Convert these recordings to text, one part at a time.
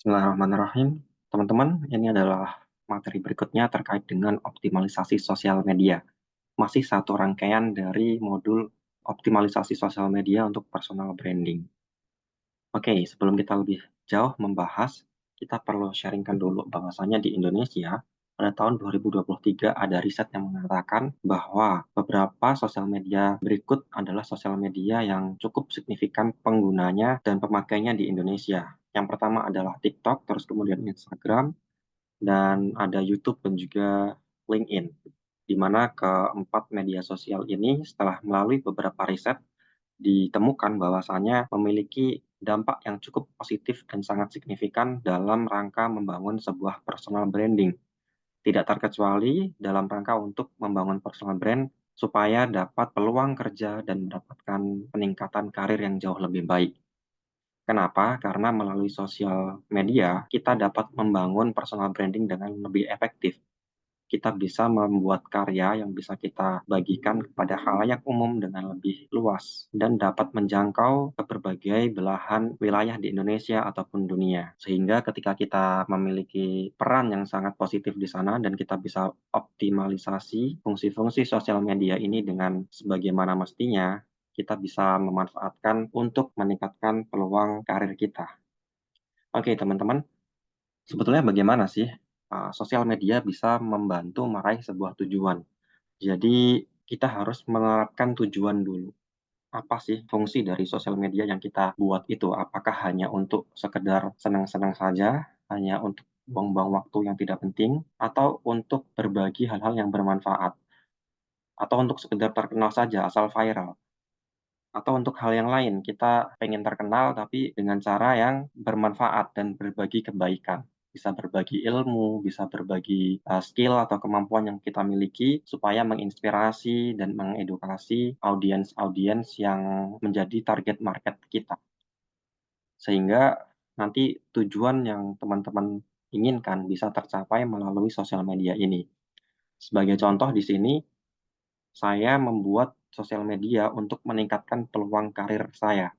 Bismillahirrahmanirrahim. Teman-teman, ini adalah materi berikutnya terkait dengan optimalisasi sosial media. Masih satu rangkaian dari modul optimalisasi sosial media untuk personal branding. Oke, sebelum kita lebih jauh membahas, kita perlu sharingkan dulu bahwasanya di Indonesia pada tahun 2023 ada riset yang mengatakan bahwa beberapa sosial media berikut adalah sosial media yang cukup signifikan penggunanya dan pemakainya di Indonesia. Yang pertama adalah TikTok, terus kemudian Instagram, dan ada YouTube dan juga LinkedIn. Di mana keempat media sosial ini setelah melalui beberapa riset ditemukan bahwasanya memiliki dampak yang cukup positif dan sangat signifikan dalam rangka membangun sebuah personal branding. Tidak terkecuali dalam rangka untuk membangun personal brand supaya dapat peluang kerja dan mendapatkan peningkatan karir yang jauh lebih baik. Kenapa? Karena melalui sosial media kita dapat membangun personal branding dengan lebih efektif. Kita bisa membuat karya yang bisa kita bagikan kepada khalayak umum dengan lebih luas dan dapat menjangkau ke berbagai belahan wilayah di Indonesia ataupun dunia. Sehingga ketika kita memiliki peran yang sangat positif di sana dan kita bisa optimalisasi fungsi-fungsi sosial media ini dengan sebagaimana mestinya, kita bisa memanfaatkan untuk meningkatkan peluang karir kita. Oke, teman-teman, sebetulnya bagaimana sih, sosial media bisa membantu meraih sebuah tujuan? Jadi, kita harus menerapkan tujuan dulu. Apa sih fungsi dari sosial media yang kita buat itu? Apakah hanya untuk sekedar senang-senang saja, hanya untuk buang-buang waktu yang tidak penting, atau untuk berbagi hal-hal yang bermanfaat, atau untuk sekedar terkenal saja asal viral? Atau untuk hal yang lain, kita pengen terkenal tapi dengan cara yang bermanfaat dan berbagi kebaikan. Bisa berbagi ilmu, bisa berbagi, skill atau kemampuan yang kita miliki supaya menginspirasi dan mengedukasi audiens-audiens yang menjadi target market kita. Sehingga nanti tujuan yang teman-teman inginkan bisa tercapai melalui sosial media ini. Sebagai contoh di sini, saya membuat sosial media untuk meningkatkan peluang karir saya.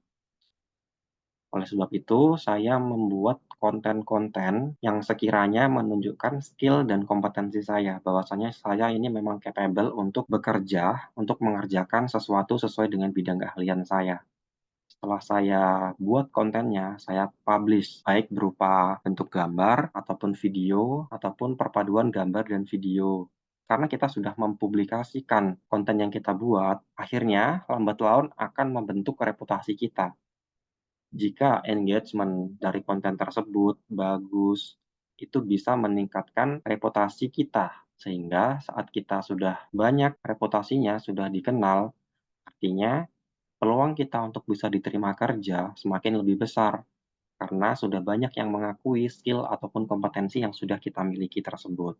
Oleh sebab itu, saya membuat konten-konten yang sekiranya menunjukkan skill dan kompetensi saya, bahwasanya saya ini memang capable untuk bekerja, untuk mengerjakan sesuatu sesuai dengan bidang keahlian saya. Setelah saya buat kontennya, saya publish, baik berupa bentuk gambar, ataupun video, ataupun perpaduan gambar dan video. Karena kita sudah mempublikasikan konten yang kita buat, akhirnya lambat laun akan membentuk reputasi kita. Jika engagement dari konten tersebut bagus, itu bisa meningkatkan reputasi kita. Sehingga saat kita sudah banyak reputasinya, sudah dikenal, artinya peluang kita untuk bisa diterima kerja semakin lebih besar karena sudah banyak yang mengakui skill ataupun kompetensi yang sudah kita miliki tersebut.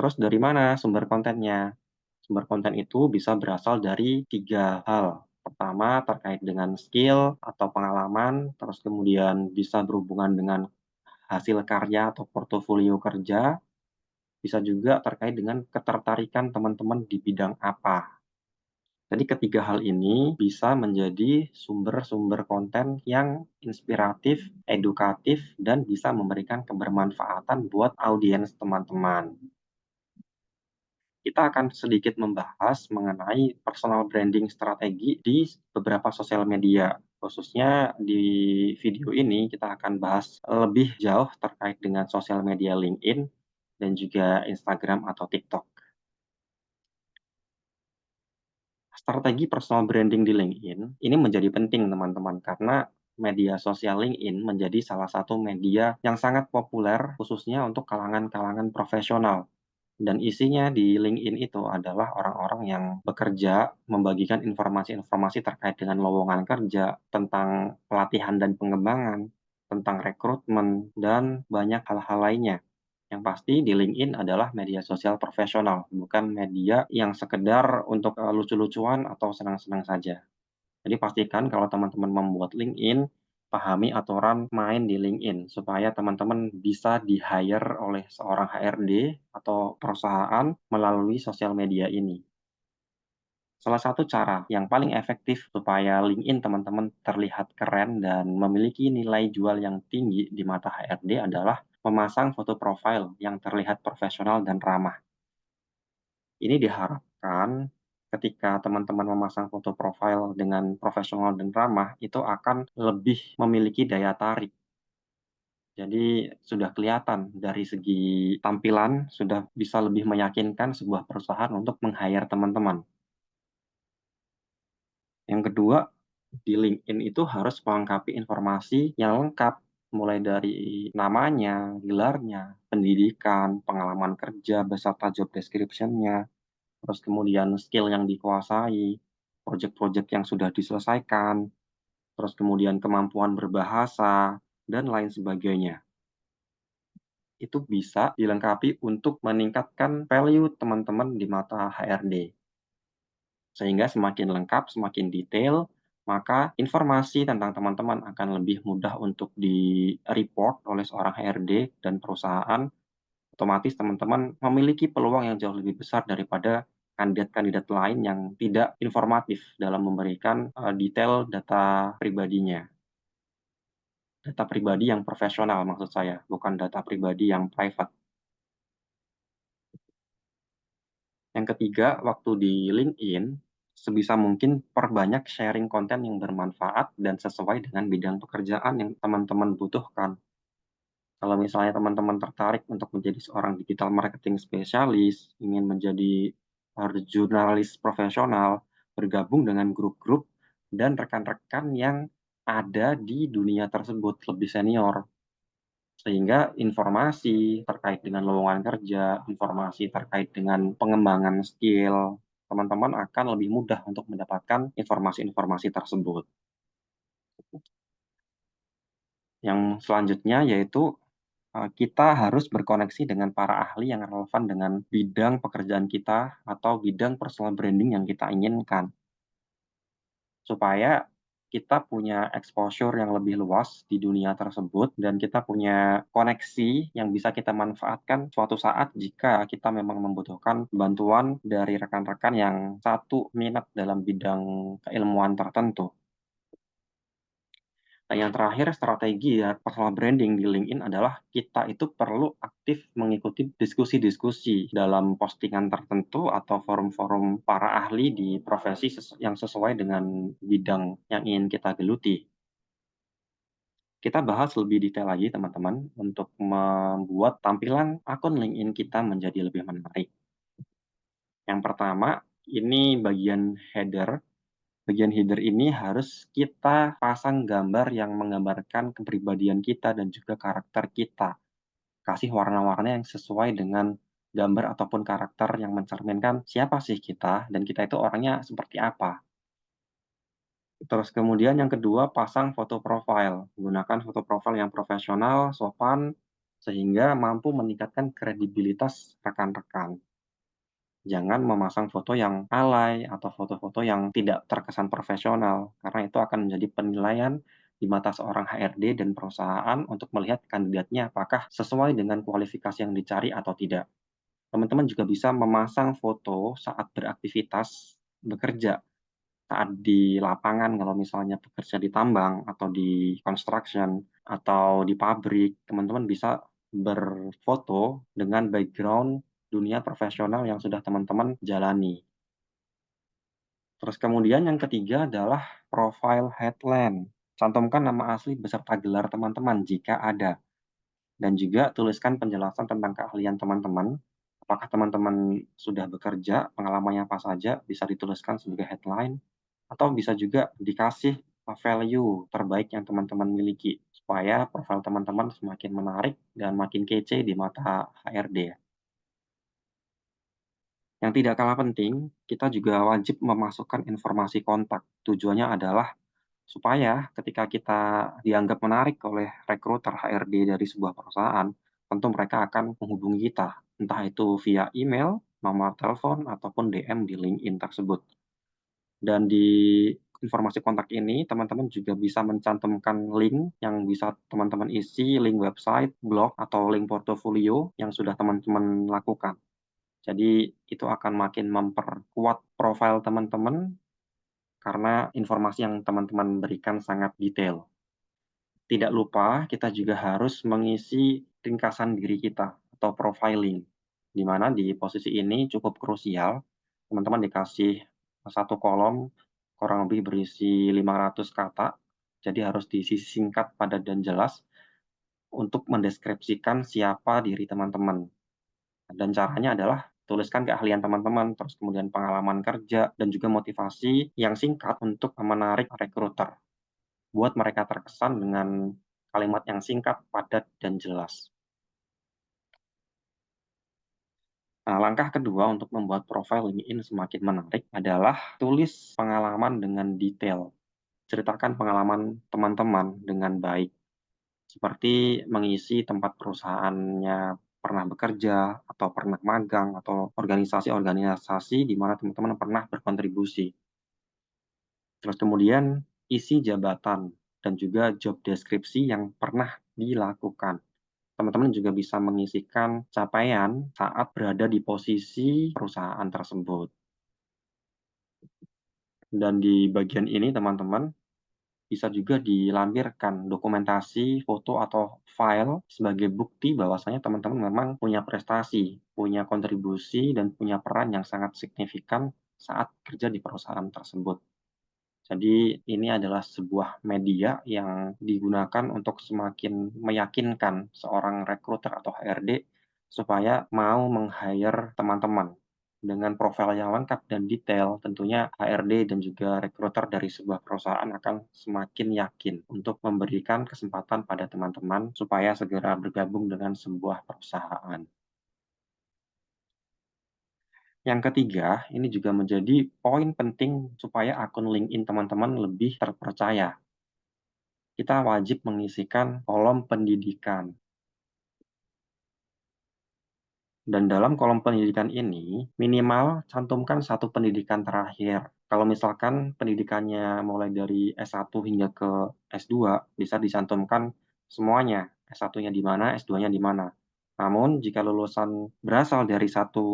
Terus dari mana sumber kontennya? Sumber konten itu bisa berasal dari 3 hal. Pertama, terkait dengan skill atau pengalaman, terus kemudian bisa berhubungan dengan hasil karya atau portofolio kerja, bisa juga terkait dengan ketertarikan teman-teman di bidang apa. Jadi ketiga hal ini bisa menjadi sumber-sumber konten yang inspiratif, edukatif, dan bisa memberikan kebermanfaatan buat audiens teman-teman. Kita akan sedikit membahas mengenai personal branding strategi di beberapa sosial media. Khususnya di video ini kita akan bahas lebih jauh terkait dengan sosial media LinkedIn dan juga Instagram atau TikTok. Strategi personal branding di LinkedIn ini menjadi penting teman-teman karena media sosial LinkedIn menjadi salah satu media yang sangat populer khususnya untuk kalangan-kalangan profesional. Dan isinya di LinkedIn itu adalah orang-orang yang bekerja, membagikan informasi-informasi terkait dengan lowongan kerja, tentang pelatihan dan pengembangan, tentang rekrutmen, dan banyak hal-hal lainnya. Yang pasti di LinkedIn adalah media sosial profesional, bukan media yang sekedar untuk lucu-lucuan atau senang-senang saja. Jadi pastikan kalau teman-teman membuat LinkedIn, pahami aturan main di LinkedIn supaya teman-teman bisa di-hire oleh seorang HRD atau perusahaan melalui sosial media ini. Salah satu cara yang paling efektif supaya LinkedIn teman-teman terlihat keren dan memiliki nilai jual yang tinggi di mata HRD adalah memasang foto profil yang terlihat profesional dan ramah. Ini diharapkan ketika teman-teman memasang foto profil dengan profesional dan ramah, itu akan lebih memiliki daya tarik. Jadi sudah kelihatan dari segi tampilan, sudah bisa lebih meyakinkan sebuah perusahaan untuk meng-hire teman-teman. Yang kedua, di LinkedIn itu harus melengkapi informasi yang lengkap, mulai dari namanya, gelarnya, pendidikan, pengalaman kerja, beserta job description-nya, terus kemudian skill yang dikuasai, project-project yang sudah diselesaikan, terus kemudian kemampuan berbahasa, dan lain sebagainya. Itu bisa dilengkapi untuk meningkatkan value teman-teman di mata HRD. Sehingga semakin lengkap, semakin detail, maka informasi tentang teman-teman akan lebih mudah untuk di-report oleh seorang HRD dan perusahaan. Otomatis teman-teman memiliki peluang yang jauh lebih besar daripada kandidat-kandidat lain yang tidak informatif dalam memberikan, detail data pribadinya. Data pribadi yang profesional maksud saya, bukan data pribadi yang private. Yang ketiga, waktu di LinkedIn, sebisa mungkin perbanyak sharing konten yang bermanfaat dan sesuai dengan bidang pekerjaan yang teman-teman butuhkan. Kalau misalnya teman-teman tertarik untuk menjadi seorang digital marketing spesialis, ingin menjadi jurnalis profesional, bergabung dengan grup-grup dan rekan-rekan yang ada di dunia tersebut lebih senior. Sehingga informasi terkait dengan lowongan kerja, informasi terkait dengan pengembangan skill, teman-teman akan lebih mudah untuk mendapatkan informasi-informasi tersebut. Yang selanjutnya yaitu, kita harus berkoneksi dengan para ahli yang relevan dengan bidang pekerjaan kita atau bidang personal branding yang kita inginkan. Supaya kita punya exposure yang lebih luas di dunia tersebut dan kita punya koneksi yang bisa kita manfaatkan suatu saat jika kita memang membutuhkan bantuan dari rekan-rekan yang satu minat dalam bidang keilmuan tertentu. Dan yang terakhir, strategi ya personal branding di LinkedIn adalah kita itu perlu aktif mengikuti diskusi-diskusi dalam postingan tertentu atau forum-forum para ahli di profesi yang sesuai dengan bidang yang ingin kita geluti. Kita bahas lebih detail lagi teman-teman untuk membuat tampilan akun LinkedIn kita menjadi lebih menarik. Yang pertama, ini bagian header. Bagian header ini harus kita pasang gambar yang menggambarkan kepribadian kita dan juga karakter kita. Kasih warna-warna yang sesuai dengan gambar ataupun karakter yang mencerminkan siapa sih kita dan kita itu orangnya seperti apa. Terus kemudian yang kedua, pasang foto profil. Gunakan foto profil yang profesional, sopan, sehingga mampu meningkatkan kredibilitas rekan-rekan. Jangan memasang foto yang alay atau foto-foto yang tidak terkesan profesional, karena itu akan menjadi penilaian di mata seorang HRD dan perusahaan untuk melihat kandidatnya apakah sesuai dengan kualifikasi yang dicari atau tidak. Teman-teman juga bisa memasang foto saat beraktivitas bekerja, saat di lapangan kalau misalnya bekerja di tambang atau di construction atau di pabrik, teman-teman bisa berfoto dengan background dunia profesional yang sudah teman-teman jalani. Terus kemudian yang ketiga adalah profile headline. Cantumkan nama asli beserta gelar teman-teman jika ada. Dan juga tuliskan penjelasan tentang keahlian teman-teman. Apakah teman-teman sudah bekerja, pengalamannya apa saja, bisa dituliskan sebagai headline. Atau bisa juga dikasih value terbaik yang teman-teman miliki. Supaya profil teman-teman semakin menarik dan makin kece di mata HRD. Yang tidak kalah penting, kita juga wajib memasukkan informasi kontak. Tujuannya adalah supaya ketika kita dianggap menarik oleh rekruter HRD dari sebuah perusahaan, tentu mereka akan menghubungi kita, entah itu via email, nomor telepon, ataupun DM di LinkedIn tersebut. Dan di informasi kontak ini, teman-teman juga bisa mencantumkan link yang bisa teman-teman isi, link website, blog, atau link portofolio yang sudah teman-teman lakukan. Jadi itu akan makin memperkuat profil teman-teman karena informasi yang teman-teman berikan sangat detail. Tidak lupa kita juga harus mengisi ringkasan diri kita atau profiling, di mana di posisi ini cukup krusial. Teman-teman dikasih satu kolom kurang lebih berisi 500 kata, jadi harus diisi singkat, padat, dan jelas untuk mendeskripsikan siapa diri teman-teman. Dan caranya adalah tuliskan keahlian teman-teman, terus kemudian pengalaman kerja, dan juga motivasi yang singkat untuk menarik rekruter, buat mereka terkesan dengan kalimat yang singkat, padat, dan jelas. Nah, langkah kedua untuk membuat profil LinkedIn semakin menarik adalah tulis pengalaman dengan detail. Ceritakan pengalaman teman-teman dengan baik, seperti mengisi tempat perusahaannya pernah bekerja, atau pernah magang, atau organisasi-organisasi di mana teman-teman pernah berkontribusi. Terus kemudian isi jabatan dan juga job deskripsi yang pernah dilakukan. Teman-teman juga bisa mengisikan capaian saat berada di posisi perusahaan tersebut. Dan di bagian ini teman-teman bisa juga dilampirkan dokumentasi, foto, atau file sebagai bukti bahwasanya teman-teman memang punya prestasi, punya kontribusi, dan punya peran yang sangat signifikan saat kerja di perusahaan tersebut. Jadi ini adalah sebuah media yang digunakan untuk semakin meyakinkan seorang rekruter atau HRD supaya mau meng-hire teman-teman. Dengan profil yang lengkap dan detail, tentunya HRD dan juga rekruter dari sebuah perusahaan akan semakin yakin untuk memberikan kesempatan pada teman-teman supaya segera bergabung dengan sebuah perusahaan. Yang ketiga, ini juga menjadi poin penting supaya akun LinkedIn teman-teman lebih terpercaya. Kita wajib mengisikan kolom pendidikan. Dan dalam kolom pendidikan ini, minimal cantumkan satu pendidikan terakhir. Kalau misalkan pendidikannya mulai dari S1 hingga ke S2, bisa dicantumkan semuanya. S1-nya di mana, S2-nya di mana. Namun, jika lulusan berasal dari satu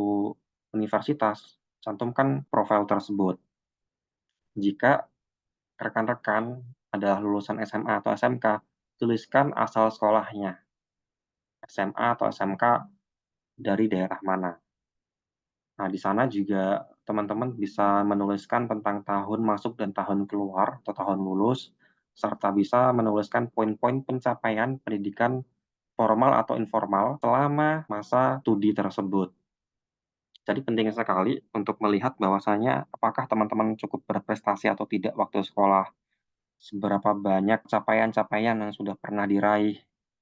universitas, cantumkan profil tersebut. Jika rekan-rekan adalah lulusan SMA atau SMK, tuliskan asal sekolahnya, SMA atau SMK dari daerah mana. Nah, di sana juga teman-teman bisa menuliskan tentang tahun masuk dan tahun keluar atau tahun lulus, serta bisa menuliskan poin-poin pencapaian pendidikan formal atau informal selama masa studi tersebut. Jadi penting sekali untuk melihat bahwasanya apakah teman-teman cukup berprestasi atau tidak waktu sekolah. Seberapa banyak capaian-capaian yang sudah pernah diraih,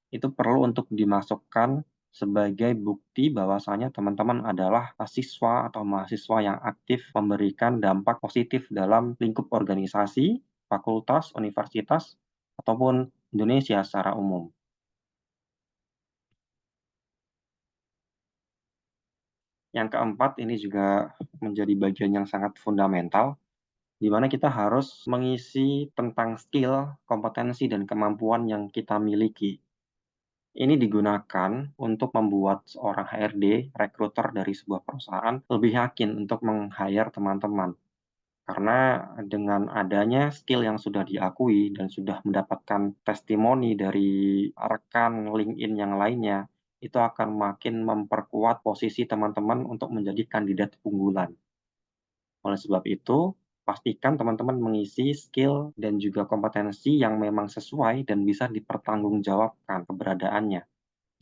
itu perlu untuk dimasukkan sebagai bukti bahwasanya teman-teman adalah siswa atau mahasiswa yang aktif memberikan dampak positif dalam lingkup organisasi, fakultas, universitas, ataupun Indonesia secara umum. Yang keempat, ini juga menjadi bagian yang sangat fundamental, di mana kita harus mengisi tentang skill, kompetensi, dan kemampuan yang kita miliki. Ini digunakan untuk membuat seorang HRD, rekruter dari sebuah perusahaan, lebih yakin untuk meng-hire teman-teman. Karena dengan adanya skill yang sudah diakui dan sudah mendapatkan testimoni dari rekan LinkedIn yang lainnya, itu akan makin memperkuat posisi teman-teman untuk menjadi kandidat unggulan. Oleh sebab itu, pastikan teman-teman mengisi skill dan juga kompetensi yang memang sesuai dan bisa dipertanggungjawabkan keberadaannya.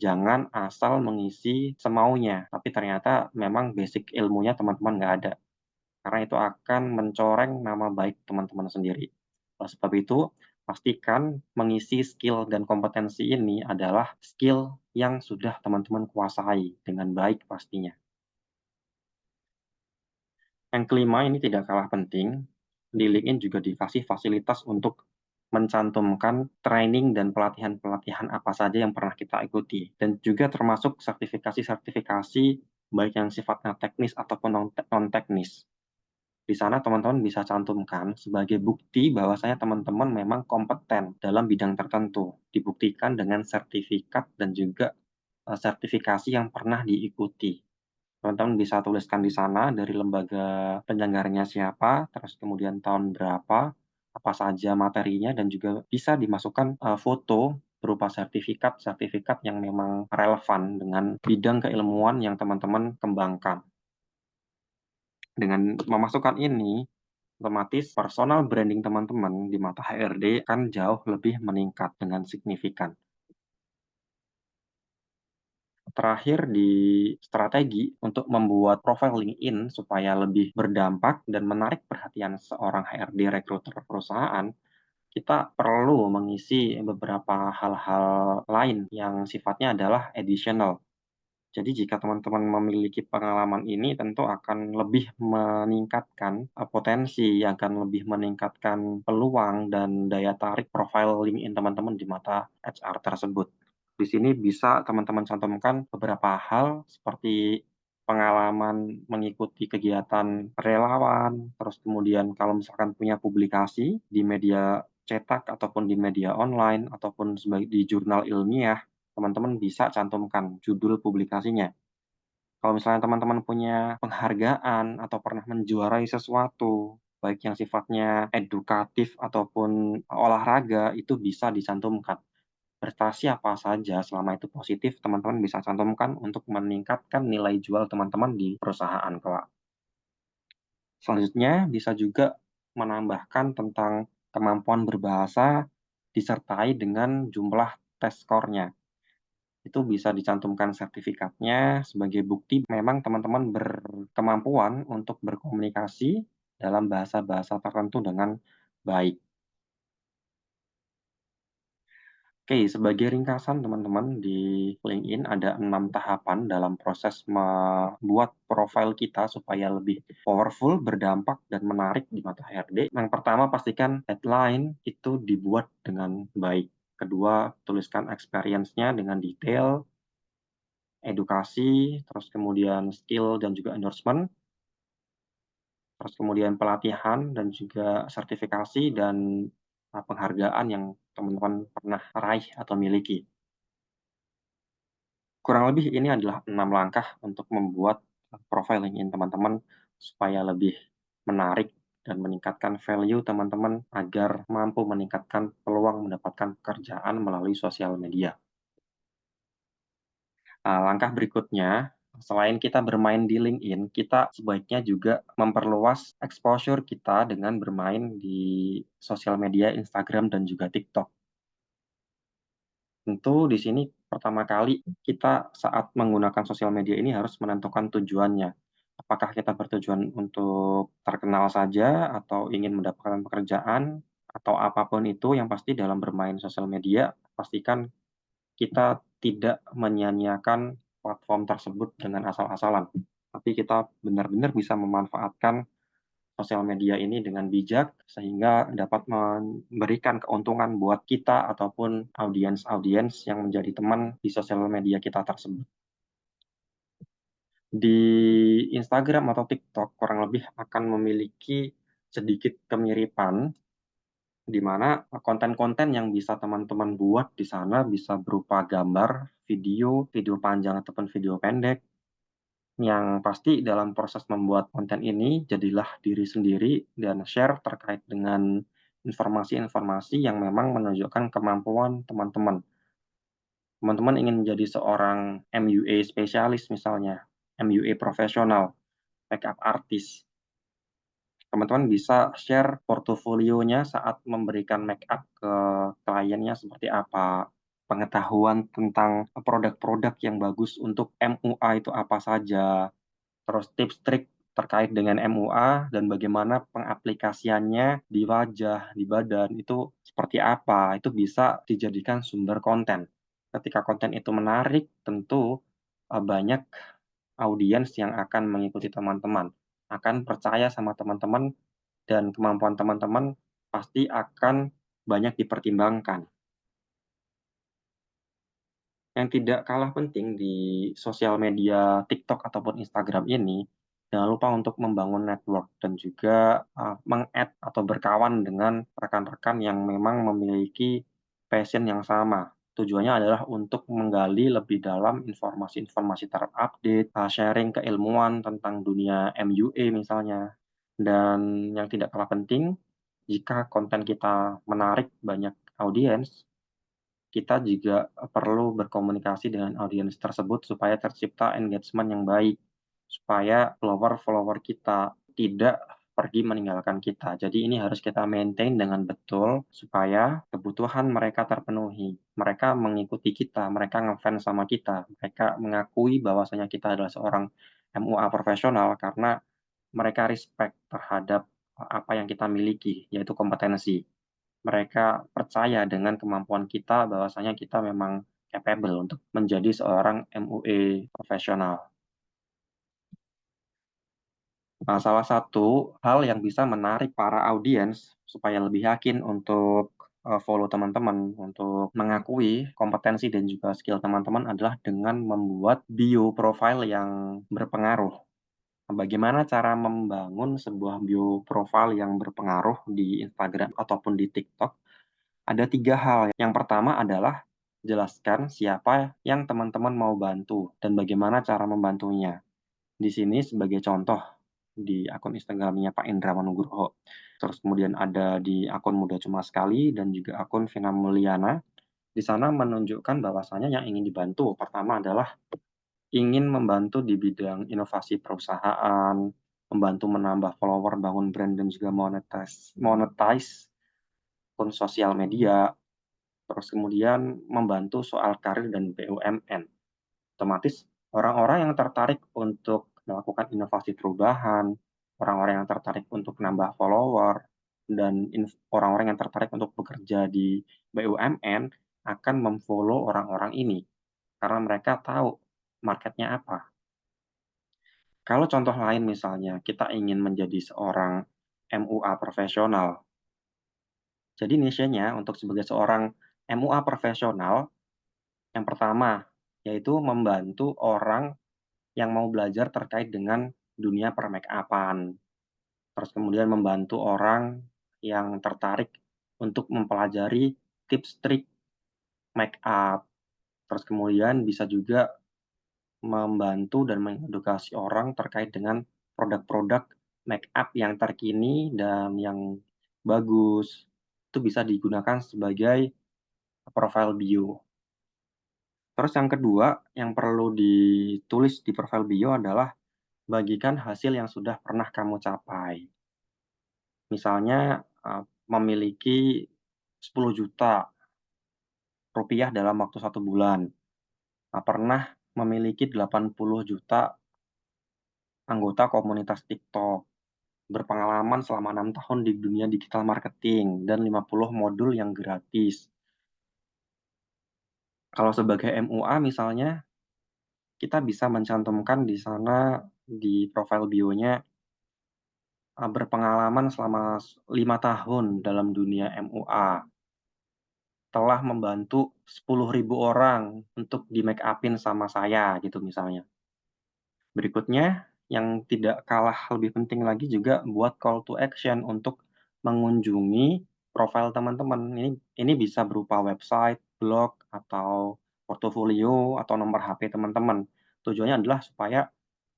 Jangan asal mengisi semaunya, tapi ternyata memang basic ilmunya teman-teman nggak ada. Karena itu akan mencoreng nama baik teman-teman sendiri. Oleh sebab itu, pastikan mengisi skill dan kompetensi ini adalah skill yang sudah teman-teman kuasai dengan baik pastinya. Yang kelima ini tidak kalah penting, di LinkedIn juga dikasih fasilitas untuk mencantumkan training dan pelatihan-pelatihan apa saja yang pernah kita ikuti, dan juga termasuk sertifikasi-sertifikasi baik yang sifatnya teknis ataupun non-teknis. Di sana teman-teman bisa cantumkan sebagai bukti bahwasanya teman-teman memang kompeten dalam bidang tertentu, dibuktikan dengan sertifikat dan juga sertifikasi yang pernah diikuti. Teman-teman bisa tuliskan di sana dari lembaga penyelenggaranya siapa, terus kemudian tahun berapa, apa saja materinya, dan juga bisa dimasukkan, foto berupa sertifikat-sertifikat yang memang relevan dengan bidang keilmuan yang teman-teman kembangkan. Dengan memasukkan ini, otomatis personal branding teman-teman di mata HRD akan jauh lebih meningkat dengan signifikan. Terakhir di strategi untuk membuat profil LinkedIn supaya lebih berdampak dan menarik perhatian seorang HRD rekruter perusahaan, kita perlu mengisi beberapa hal-hal lain yang sifatnya adalah additional. Jadi jika teman-teman memiliki pengalaman ini tentu akan lebih meningkatkan, potensi, akan lebih meningkatkan peluang dan daya tarik profil LinkedIn teman-teman di mata HR tersebut. Di sini bisa teman-teman cantumkan beberapa hal seperti pengalaman mengikuti kegiatan relawan, terus kemudian kalau misalkan punya publikasi di media cetak ataupun di media online ataupun di jurnal ilmiah, teman-teman bisa cantumkan judul publikasinya. Kalau misalnya teman-teman punya penghargaan atau pernah menjuarai sesuatu, baik yang sifatnya edukatif ataupun olahraga, itu bisa dicantumkan. Prestasi apa saja selama itu positif, teman-teman bisa cantumkan untuk meningkatkan nilai jual teman-teman di perusahaan kelak. Selanjutnya bisa juga menambahkan tentang kemampuan berbahasa disertai dengan jumlah tes skornya. Itu bisa dicantumkan sertifikatnya sebagai bukti memang teman-teman berkemampuan untuk berkomunikasi dalam bahasa-bahasa tertentu dengan baik. Oke, sebagai ringkasan teman-teman, di LinkedIn ada 6 tahapan dalam proses membuat profil kita supaya lebih powerful, berdampak, dan menarik di mata HRD. Yang pertama, pastikan headline itu dibuat dengan baik. Kedua, tuliskan experience-nya dengan detail, edukasi, terus kemudian skill dan juga endorsement, terus kemudian pelatihan dan juga sertifikasi dan, penghargaan yang teman-teman pernah raih atau miliki. Kurang lebih ini adalah 6 langkah untuk membuat, profil LinkedIn teman-teman supaya lebih menarik dan meningkatkan value teman-teman agar mampu meningkatkan peluang mendapatkan pekerjaan melalui sosial media. Langkah berikutnya, selain kita bermain di LinkedIn, kita sebaiknya juga memperluas exposure kita dengan bermain di sosial media Instagram dan juga TikTok. Tentu di sini pertama kali kita saat menggunakan sosial media ini harus menentukan tujuannya. Apakah kita bertujuan untuk terkenal saja atau ingin mendapatkan pekerjaan atau apapun itu, yang pasti dalam bermain sosial media, pastikan kita tidak menyia-nyiakan platform tersebut dengan asal-asalan, tapi kita benar-benar bisa memanfaatkan sosial media ini dengan bijak, sehingga dapat memberikan keuntungan buat kita ataupun audiens-audiens yang menjadi teman di sosial media kita tersebut. Di Instagram atau TikTok kurang lebih akan memiliki sedikit kemiripan, di mana konten-konten yang bisa teman-teman buat di sana bisa berupa gambar, video, video panjang ataupun video pendek. Yang pasti dalam proses membuat konten ini, jadilah diri sendiri dan share terkait dengan informasi-informasi yang memang menunjukkan kemampuan teman-teman. Teman-teman ingin menjadi seorang MUA spesialis misalnya, MUA profesional, makeup artist. Teman-teman bisa share portofolionya saat memberikan makeup ke kliennya seperti apa, pengetahuan tentang produk-produk yang bagus untuk MUA itu apa saja, terus tips trik terkait dengan MUA dan bagaimana pengaplikasiannya di wajah, di badan, itu seperti apa, itu bisa dijadikan sumber konten. Ketika konten itu menarik, tentu, banyak audiens yang akan mengikuti teman-teman, akan percaya sama teman-teman dan kemampuan teman-teman pasti akan banyak dipertimbangkan. Yang tidak kalah penting di sosial media TikTok ataupun Instagram ini, jangan lupa untuk membangun network dan juga, meng-add atau berkawan dengan rekan-rekan yang memang memiliki passion yang sama. Tujuannya adalah untuk menggali lebih dalam informasi-informasi terupdate, sharing keilmuan tentang dunia MUA misalnya. Dan yang tidak kalah penting, jika konten kita menarik banyak audiens, kita juga perlu berkomunikasi dengan audiens tersebut supaya tercipta engagement yang baik, supaya follower-follower kita tidak pergi meninggalkan kita. Jadi ini harus kita maintain dengan betul supaya kebutuhan mereka terpenuhi. Mereka mengikuti kita, mereka ngefans sama kita, mereka mengakui bahwasanya kita adalah seorang MUA profesional karena mereka respect terhadap apa yang kita miliki, yaitu kompetensi. Mereka percaya dengan kemampuan kita bahwasanya kita memang capable untuk menjadi seorang MUA profesional. Nah, salah satu hal yang bisa menarik para audiens supaya lebih yakin untuk follow teman-teman, untuk mengakui kompetensi dan juga skill teman-teman adalah dengan membuat bio profile yang berpengaruh. Bagaimana cara membangun sebuah bio profile yang berpengaruh di Instagram ataupun di TikTok? Ada 3 hal. Yang pertama adalah jelaskan siapa yang teman-teman mau bantu dan bagaimana cara membantunya. Di sini sebagai contoh, di akun Instagram-nya Pak Indrawan Nugroho. Terus kemudian ada di akun Muda Cuma Sekali dan juga akun Vina Mulyana. Di sana menunjukkan bahwasanya yang ingin dibantu pertama adalah ingin membantu di bidang inovasi perusahaan, membantu menambah follower, bangun brand dan juga monetize akun sosial media. Terus kemudian membantu soal karir dan BUMN. Otomatis orang-orang yang tertarik untuk melakukan inovasi perubahan, orang-orang yang tertarik untuk nambah follower, dan orang-orang yang tertarik untuk bekerja di BUMN akan memfollow orang-orang ini karena mereka tahu marketnya apa. Kalau contoh lain misalnya kita ingin menjadi seorang MUA profesional, jadi niche-nya untuk sebagai seorang MUA profesional yang pertama, yaitu membantu orang yang mau belajar terkait dengan dunia per-make-up-an. Terus kemudian membantu orang yang tertarik untuk mempelajari tips trik make up. Terus kemudian bisa juga membantu dan mengedukasi orang terkait dengan produk-produk make up yang terkini dan yang bagus. Itu bisa digunakan sebagai profile bio. Terus yang kedua, yang perlu ditulis di profile bio adalah bagikan hasil yang sudah pernah kamu capai. Misalnya, memiliki 10 juta rupiah dalam waktu 1 bulan. Pernah memiliki 80 juta anggota komunitas TikTok, berpengalaman selama 6 tahun di dunia digital marketing, dan 50 modul yang gratis. Kalau sebagai MUA misalnya, kita bisa mencantumkan di sana di profile bio-nya berpengalaman selama 5 tahun dalam dunia MUA, telah membantu 10.000 orang untuk di-make up-in sama saya gitu misalnya. Berikutnya, yang tidak kalah lebih penting lagi juga buat call to action untuk mengunjungi profil teman-teman. Ini bisa berupa website, blog, atau portofolio, atau nomor HP teman-teman. Tujuannya adalah supaya,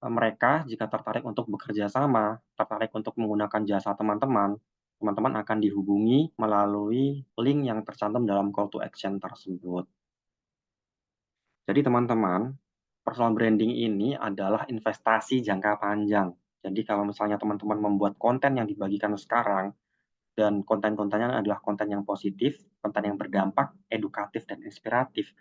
mereka jika tertarik untuk bekerja sama, tertarik untuk menggunakan jasa teman-teman, teman-teman akan dihubungi melalui link yang tercantum dalam call to action tersebut. Jadi teman-teman, personal branding ini adalah investasi jangka panjang. Jadi kalau misalnya teman-teman membuat konten yang dibagikan sekarang, dan konten-kontennya adalah konten yang positif, konten yang berdampak, edukatif, dan inspiratif,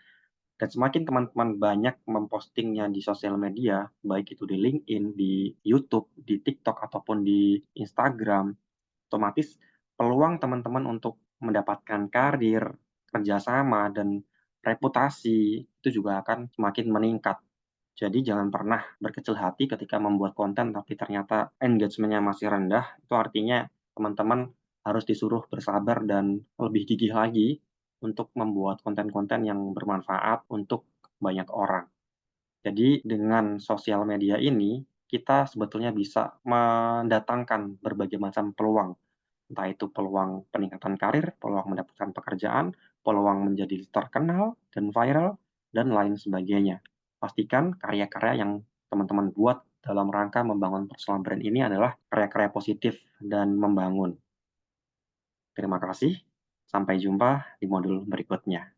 dan semakin teman-teman banyak mempostingnya di sosial media, baik itu di LinkedIn, di YouTube, di TikTok, ataupun di Instagram, otomatis peluang teman-teman untuk mendapatkan karir, kerjasama, dan reputasi itu juga akan semakin meningkat. Jadi jangan pernah berkecil hati ketika membuat konten tapi ternyata engagement-nya masih rendah, itu artinya teman-teman harus disuruh bersabar dan lebih gigih lagi untuk membuat konten-konten yang bermanfaat untuk banyak orang. Jadi dengan sosial media ini, kita sebetulnya bisa mendatangkan berbagai macam peluang, entah itu peluang peningkatan karir, peluang mendapatkan pekerjaan, peluang menjadi terkenal dan viral, dan lain sebagainya. Pastikan karya-karya yang teman-teman buat dalam rangka membangun personal brand ini adalah karya-karya positif dan membangun. Terima kasih, sampai jumpa di modul berikutnya.